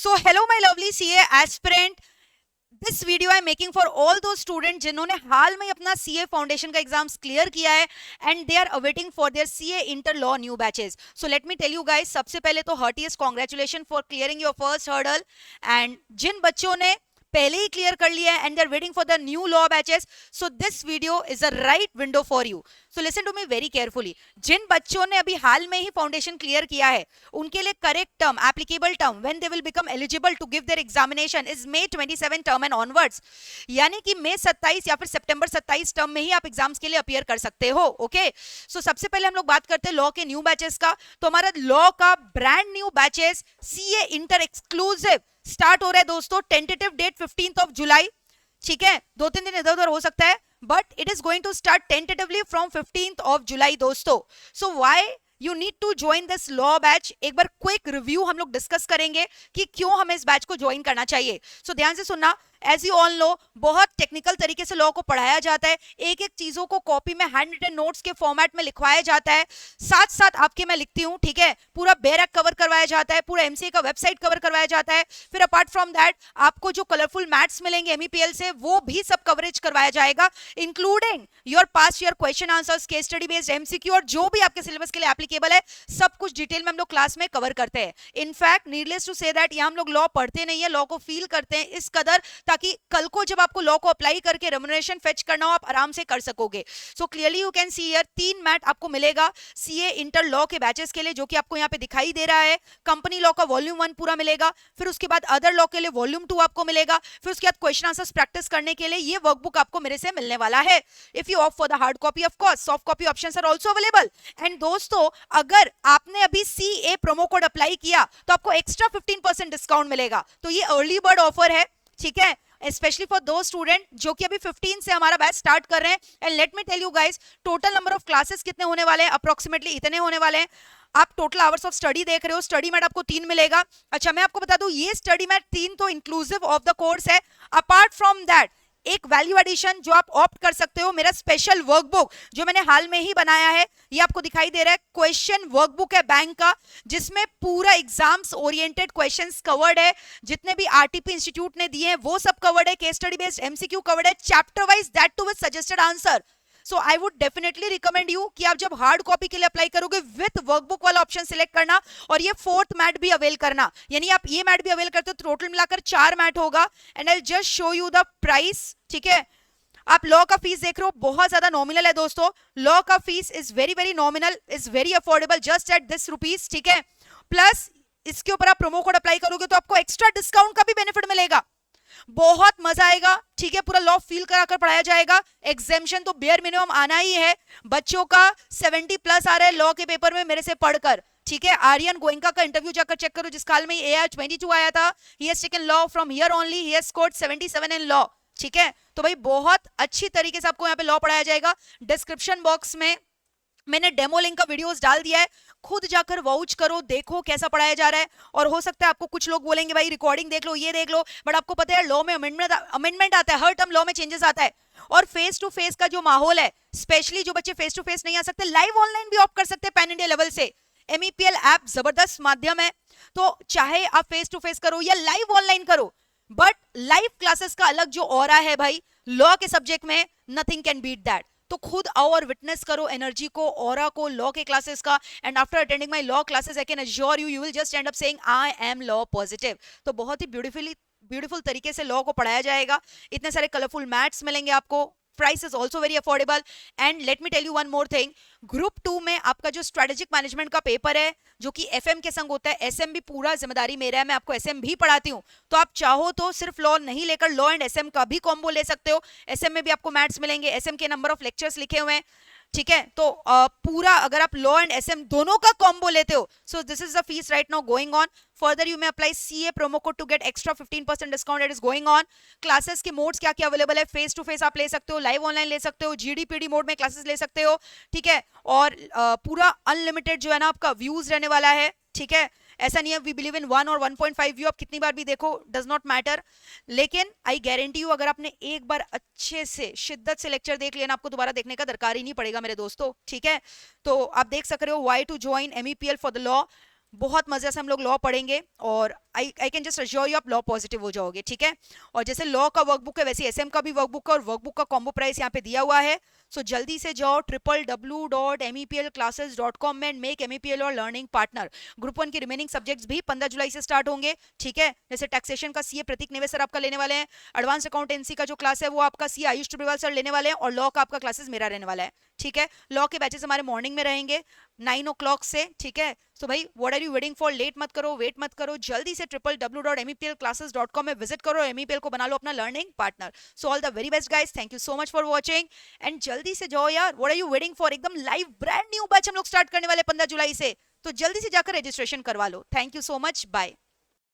So hello my lovely CA aspirant. This video I am making for all those students जिन्होंने हाल में अपना CA foundation का exams clear किया है and they are awaiting for their CA inter law new batches. So let me tell you guys, सबसे पहले तो heartiest congratulation for clearing your first hurdle. And जिन बच्चों ने पहले ही क्लियर कर लिया है and they are waiting for the new law batches, so this video is a right window for you. So listen to me very carefully. जिन बच्चों ने अभी हाल में ही फाउंडेशन क्लियर किया है उनके लिए correct term, applicable term when they will become eligible to give their examination is May 27 term and onwards. यानी कि May 27 या फिर September 27 टर्म में ही आप एग्जाम्स के लिए अपीयर कर सकते हो. ओके, सो सबसे पहले हम लोग बात करते हैं लॉ के न्यू बैचेस का. तो हमारा लॉ का brand new batches CA inter exclusive start हो रहा है दोस्तों. टेंटेटिव डेट 15 जुलाई. ठीक है, 2-3 दिन इधर उधर हो सकता है, but it is going to start tentatively from 15 जुलाई दोस्तों. So why you need to join this law batch? एक बार क्विक रिव्यू हम लोग डिस्कस करेंगे कि क्यों हमें इस बैच को ज्वाइन करना चाहिए. सो ध्यान से सुनना. एज यू ऑल नो, बहुत टेक्निकल तरीके से लॉ को पढ़ाया जाता है. एक एक चीजों को कॉपी में हैंड रिटन नोट्स के फॉर्मेट में लिखवाया जाता है. साथ साथ आपके मैं लिखती हूँ, ठीक है, पूरा बेरक कवर करवाया जाता है, पूरा एमसीए का वेबसाइट कवर करवाया जाता है. फिर अपार्ट फ्रॉम दैट आपको जो कलरफुल मैथ्स मिलेंगे एमईपीएल से, वो भी सब कवरेज करवाया जाएगा, including your past year question answers, case study based MCQ, और जो भी आपके सिलेबस के लिए एप्लीकेबल है सब कुछ डिटेल में हम लोग क्लास में कवर करते हैं. In fact needless to say that यहाँ हम लोग लॉ पढ़ते नहीं है, लॉ को फील करते हैं इस कदर, ताकि कल को जब आपको लॉ को अप्लाई करके रेम्युनरेशन फेच करना हो आप आराम से कर सकोगे. So clearly you can see here 3 मैट आपको मिलेगा सीए इंटर लॉ के बैचेस के लिए, जो कि आपको यहाँ पे दिखाई दे रहा है. कंपनी लॉ का वॉल्यूम 1 पूरा मिलेगा, फिर उसके बाद अदर लॉ के लिए वॉल्यूम 2 आपको मिलेगा, फिर उसके बाद क्वेश्चन आंसर्स प्रैक्टिस करने के लिए ये वर्कबुक आपको मेरे से मिलने वाला है. If you opt for the hard copy, of course soft copy options are also available. And दोस्तों, अगर आपने अभी सीए प्रोमो कोड अप्लाई किया तो आपको एक्स्ट्रा 15% डिस्काउंट मिलेगा. तो ये अर्ली बर्ड ऑफर है, ठीक है, स्पेशली फॉर दो स्टूडेंट जो कि अभी 15 से हमारा बैच स्टार्ट कर रहे हैं. And let me tell you guys, total number of classes कितने होने वाले हैं, अप्रोक्सीमेटली इतने होने वाले हैं. आप टोटल आवर्स ऑफ स्टडी देख रहे हो, स्टडी मैट आपको 3 मिलेगा. अच्छा, मैं आपको बता दूं, ये स्टडी मैट 3 तो इंक्लूसिव ऑफ द कोर्स है. अपार्ट फ्रॉम दैट एक वैल्यू एडिशन जो आप ऑप्ट कर सकते हो, मेरा स्पेशल वर्कबुक जो मैंने हाल में ही बनाया है, ये आपको दिखाई दे रहा है. क्वेश्चन वर्कबुक है बैंक का, जिसमें पूरा एग्जाम्स ओरिएंटेड क्वेश्चंस कवर्ड है. जितने भी आरटीपी इंस्टीट्यूट ने दिए हैं वो सब कवर्ड है. Case study based MCQ covered है, chapter wise, that too with suggested answer. So I would definitely recommend you कि आप जब हार्ड कॉपी के लिए अप्लाई करोगे विथ वर्कबुक वाला ऑप्शन सिलेक्ट करना, और ये 4th मैट भी अवेल करना. यानी आप ये मैट भी अवेल करते हो, टोटल मिलाकर 4 मैट होगा. And I just show you the price. ठीक है, आप लॉ का फीस देख रहे हो, बहुत ज्यादा नॉमिनल है दोस्तों. लॉ का fees is very very nominal, is very affordable, just at this rupees. ठीक है, प्लस इसके ऊपर आप प्रोमो कोड अप्लाई करोगे तो आपको एक्स्ट्रा डिस्काउंट का भी बेनिफिट मिलेगा. बहुत मजा आएगा. ठीक है, पूरा लॉ फील कराकर पढ़ाया जाएगा. एग्जामिनेशन तो बेयर मिनिमम आना ही है. बच्चों का 70+ आ रहा है लॉ के पेपर में मेरे से पढ़कर. ठीक है, आर्यन गोयनका का इंटरव्यू जाकर चेक करो, जिस काल में AR 22 आया था. He has taken law from here only, he has scored 77 in law. ठीक है, तो भाई बहुत अच्छी तरीके से आपको यहाँ पे लॉ पढ़ाया जाएगा. डिस्क्रिप्शन बॉक्स में मैंने डेमो लिंक का वीडियोस डाल दिया है, खुद जाकर वाउच करो, देखो कैसा पढ़ाया जा रहा है. और हो सकता है आपको कुछ लोग बोलेंगे भाई रिकॉर्डिंग देख लो, ये देख लो, बट आपको पता है लॉ में अमेंडमेंट आता है, हर टर्म लॉ में चेंजेस आता है. और फेस टू फेस का जो माहौल है, स्पेशली जो बच्चे फेस टू फेस नहीं आ सकते, लाइव ऑनलाइन भी ऑप्ट कर सकते हैं पैन इंडिया लेवल से. एमईपीएल ऐप जबरदस्त माध्यम है, तो चाहे आप फेस टू फेस करो या लाइव ऑनलाइन करो, बट लाइव क्लासेस का अलग जो ऑरा है भाई लॉ के सब्जेक्ट में, नथिंग कैन बीट दैट. तो खुद आओ और विटनेस करो एनर्जी को, ऑरा को, लॉ के क्लासेस का. And after attending my law classes I can assure you, you will just and up saying I am law positive. तो बहुत ही ब्यूटीफुल तरीके से लॉ को पढ़ाया जाएगा. इतने सारे कलरफुल मैथ्स मिलेंगे आपको. Price is also very affordable. And let me tell you one more thing, group 2 में आपका जो स्ट्रेटेजिक मैनेजमेंट का पेपर है, जो कि एफएम के संग होता है, एसएम भी पूरा जिम्मेदारी मेरा है, मैं आपको एसएम भी पढ़ाती हूँ. तो आप चाहो तो सिर्फ लॉ नहीं लेकर लॉ एंड एसएम का भी कॉम्बो ले सकते हो. एसएम में भी आपको मैथ्स मिलेंगे, एसएम के नंबर ऑफ लेक्चर्स लिखे हुए हैं. ठीक है, तो पूरा अगर आप लॉ एंड एसएम दोनों का कॉम्बो लेते हो, so this is the fees right now going on. Further you may apply CA promo code to get extra 15% discount. It is going on. Classes के मोड्स क्या क्या अवेलेबल है, face to face आप ले सकते हो, लाइव ऑनलाइन ले सकते हो, जीडीपीडी मोड में क्लासेस ले सकते हो. ठीक है, और पूरा अनलिमिटेड जो है ना आपका व्यूज रहने वाला है. ठीक है, ऐसा नहीं है वी बिलीव इन 1 और 1.5 व्यू, आप कितनी बार भी देखो, डज नॉट मैटर. लेकिन आई गारंटी यू, अगर आपने एक बार अच्छे से शिद्दत से लेक्चर देख लिया ना, आपको दोबारा देखने का दरकार ही नहीं पड़ेगा मेरे दोस्तों. ठीक है, तो आप देख सक रहे हो, why to join MEPL for the law. बहुत मजे से हम लोग लॉ पढ़ेंगे और I can just assure you आप लॉ पॉजिटिव हो जाओगे, ठीक है। और जैसे लॉ का वर्कबुक है वैसे एसएम का भी वर्कबुक है, और वर्कबुक का कॉम्बो प्राइस यहाँ पे दिया हुआ है। सो जल्दी से जाओ www.meplclasses.com में, मेक MEPL और लर्निंग पार्टनर। ग्रुप 1 की रिमेनिंग सब्जेक्ट्स भी 15 जुलाई से स्टार्ट होंगे, ठीक है। जैसे टैक्सेशन का सीए प्रतीक नेवे सर आपका लेने वाले हैं, एडवांस अकाउंटेंसी का जो क्लास है वो आपका सीए आयुष टुबेवाल सर लेने वाले हैं, और लॉ का आपका क्लासेस मेरा रहने वाला है, ठीक है। लॉ के बैचेस हमारे मॉर्निंग में रहेंगे 9 o'clock से, ठीक है। सो भाई what are you waiting for, late मत करो, वेट मत करो, जल्दी से www.meplclasses.com में विजिट करो, MEPL को बना लो अपना learning partner. So all the very best guys, thank you so much for watching, and जल्दी से जाओ यार, what are you waiting for, एकदम लाइव ब्रांड न्यू बैच हम लोग स्टार्ट करने वाले 15 जुलाई से, तो जल्दी से जाकर रजिस्ट्रेशन करवा लो। Thank you so much, bye.